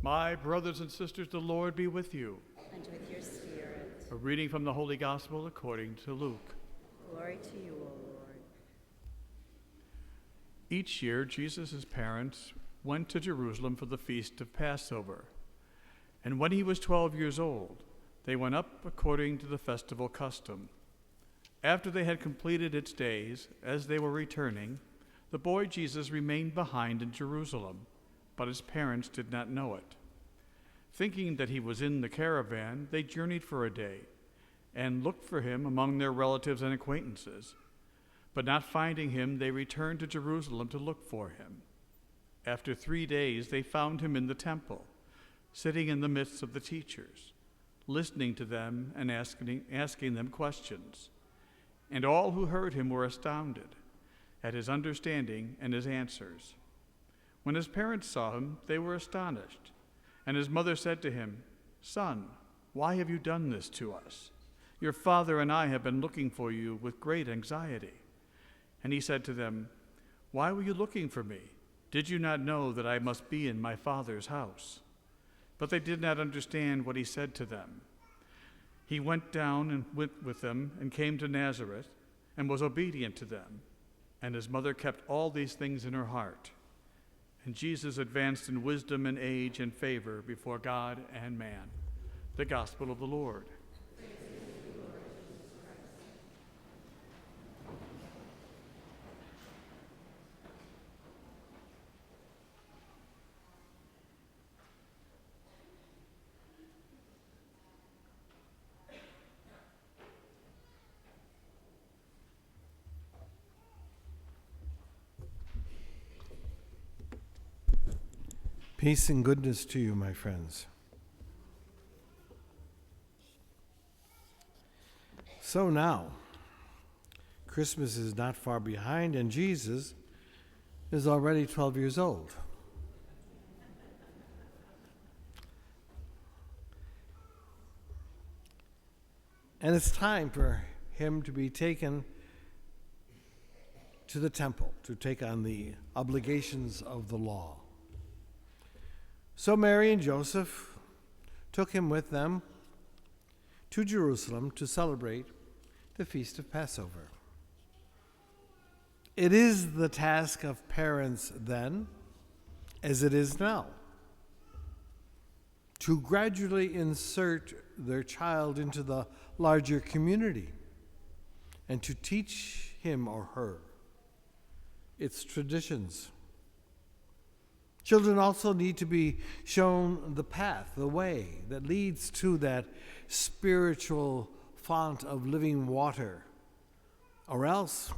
My brothers and sisters, the Lord be with you. And with your spirit. A reading from the Holy Gospel according to Luke. Glory to you, O Lord. Each year, Jesus' parents went to Jerusalem for the feast of Passover. And when he was 12 years old, they went up according to the festival custom. After they had completed its days, as they were returning, the boy Jesus remained behind in Jerusalem, but his parents did not know it. Thinking that he was in the caravan, they journeyed for a day and looked for him among their relatives and acquaintances. But not finding him, they returned to Jerusalem to look for him. After 3 days, they found him in the temple, sitting in the midst of the teachers, listening to them and asking them questions. And all who heard him were astounded at his understanding and his answers. When his parents saw him, they were astonished. And his mother said to him, "Son, why have you done this to us? Your father and I have been looking for you with great anxiety." And he said to them, "Why were you looking for me? Did you not know that I must be in my Father's house?" But they did not understand what he said to them. He went down and went with them and came to Nazareth and was obedient to them. And his mother kept all these things in her heart. And Jesus advanced in wisdom and age and favor before God and man. The Gospel of the Lord. Peace and goodness to you, my friends. So now, Christmas is not far behind, and Jesus is already 12 years old. And it's time for him to be taken to the temple to take on the obligations of the law. So Mary and Joseph took him with them to Jerusalem to celebrate the Feast of Passover. It is the task of parents then, as it is now, to gradually insert their child into the larger community and to teach him or her its traditions. Children also need to be shown the path, the way that leads to that spiritual font of living water. Or else,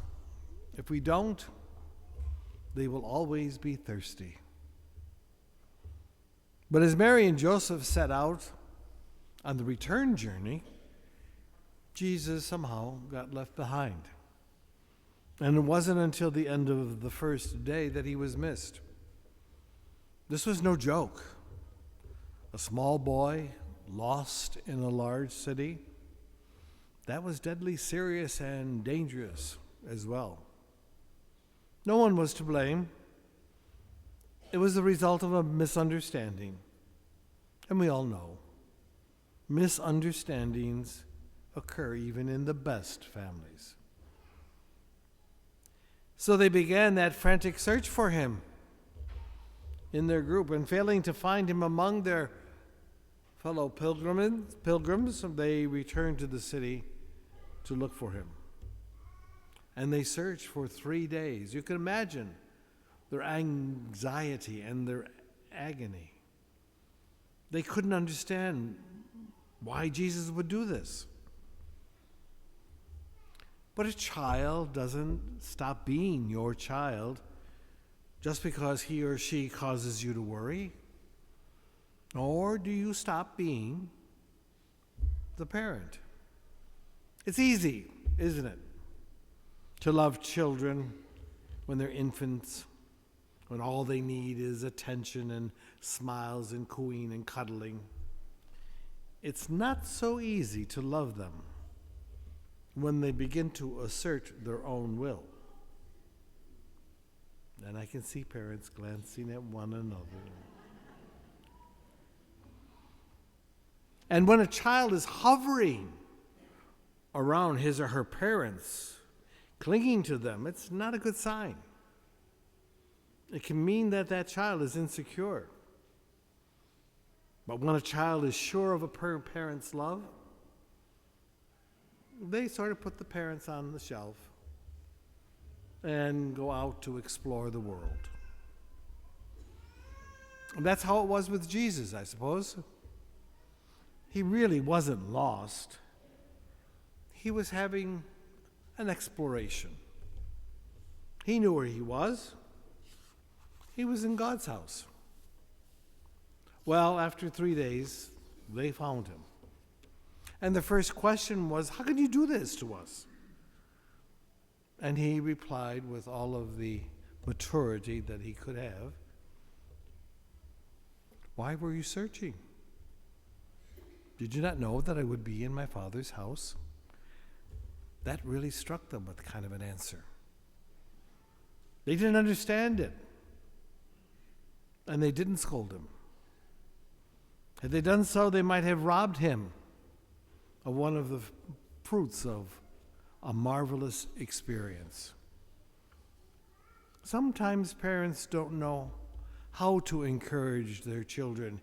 if we don't, they will always be thirsty. But as Mary and Joseph set out on the return journey, Jesus somehow got left behind. And it wasn't until the end of the first day that he was missed. This was no joke. A small boy lost in a large city, that was deadly serious and dangerous as well. No one was to blame. It was the result of a misunderstanding. And we all know, misunderstandings occur even in the best families. So they began that frantic search for him in their group, and failing to find him among their fellow pilgrims, they returned to the city to look for him. And they searched for 3 days. You can imagine their anxiety and their agony. They couldn't understand why Jesus would do this. But a child doesn't stop being your child just because he or she causes you to worry. Nor do you stop being the parent. It's easy, isn't it, to love children when they're infants, when all they need is attention and smiles and cooing and cuddling. It's not so easy to love them when they begin to assert their own will. And I can see parents glancing at one another. And when a child is hovering around his or her parents, clinging to them, it's not a good sign. It can mean that that child is insecure. But when a child is sure of a parent's love, they sort of put the parents on the shelf and go out to explore the world. And that's how it was with Jesus, I suppose. He really wasn't lost. He was having an exploration. He knew where he was. He was in God's house. Well, after 3 days, they found him. And the first question was, how can you do this to us? And he replied with all of the maturity that he could have, why were you searching? Did you not know that I would be in my Father's house? That really struck them with kind of an answer. They didn't understand it. And they didn't scold him. Had they done so, they might have robbed him of one of the fruits of a marvelous experience. Sometimes parents don't know how to encourage their children,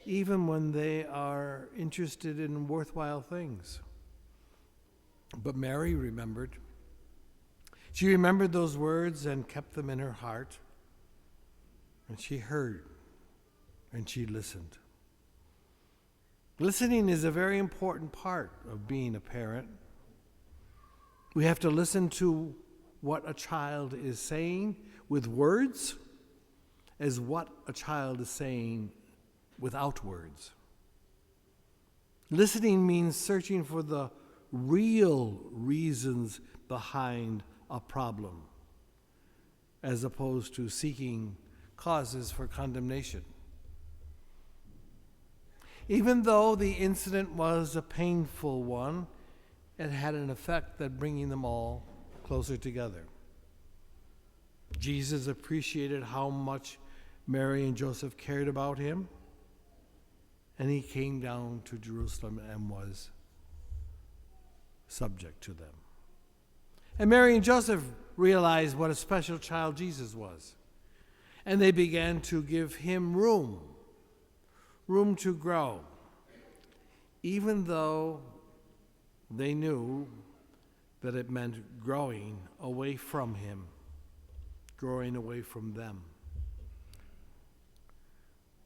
even when they are interested in worthwhile things. But Mary remembered. She remembered those words and kept them in her heart. And she heard and she listened. Listening is a very important part of being a parent. We have to listen to what a child is saying with words as what a child is saying without words. Listening means searching for the real reasons behind a problem, as opposed to seeking causes for condemnation. Even though the incident was a painful one, it had an effect that bringing them all closer together. Jesus appreciated how much Mary and Joseph cared about him, and he came down to Jerusalem and was subject to them. And Mary and Joseph realized what a special child Jesus was, and they began to give him room to grow, even though they knew that it meant growing away from him, growing away from them.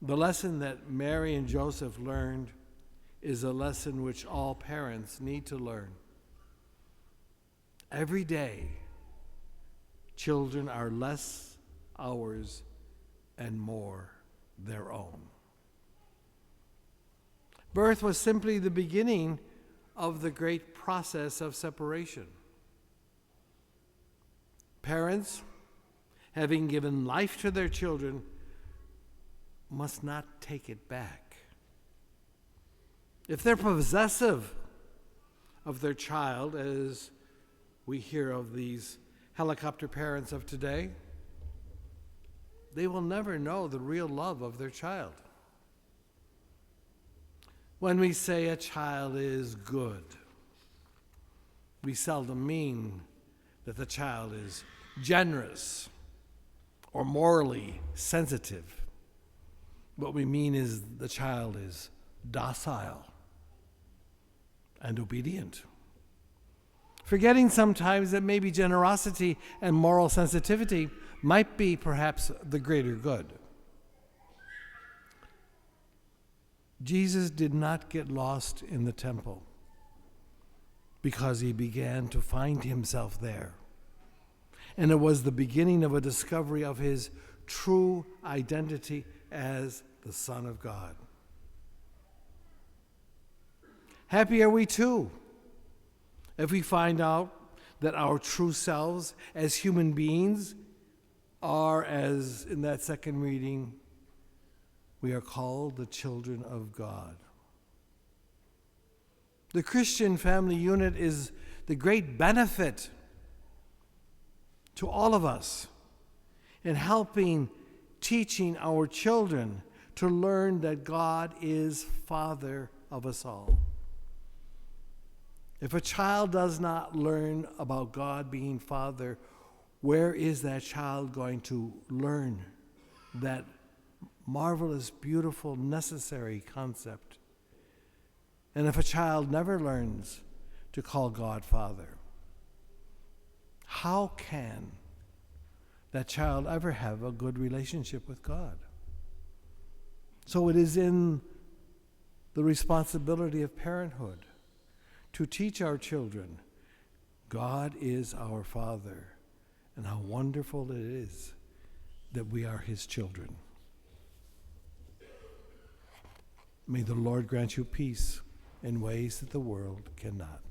The lesson that Mary and Joseph learned is a lesson which all parents need to learn. Every day, children are less ours and more their own. Birth was simply the beginning of the great process of separation. Parents, having given life to their children, must not take it back. If they're possessive of their child, as we hear of these helicopter parents of today, they will never know the real love of their child. When we say a child is good, we seldom mean that the child is generous or morally sensitive. What we mean is the child is docile and obedient. Forgetting sometimes that maybe generosity and moral sensitivity might be perhaps the greater good. Jesus did not get lost in the temple because he began to find himself there. And it was the beginning of a discovery of his true identity as the Son of God. Happy are we too if we find out that our true selves as human beings are, as in that second reading, we are called the children of God. The Christian family unit is the great benefit to all of us in helping, teaching our children to learn that God is Father of us all. If a child does not learn about God being Father, where is that child going to learn that marvelous, beautiful, necessary concept? And if a child never learns to call God Father, how can that child ever have a good relationship with God? So it is in the responsibility of parenthood to teach our children God is our Father and how wonderful it is that we are his children. May the Lord grant you peace in ways that the world cannot.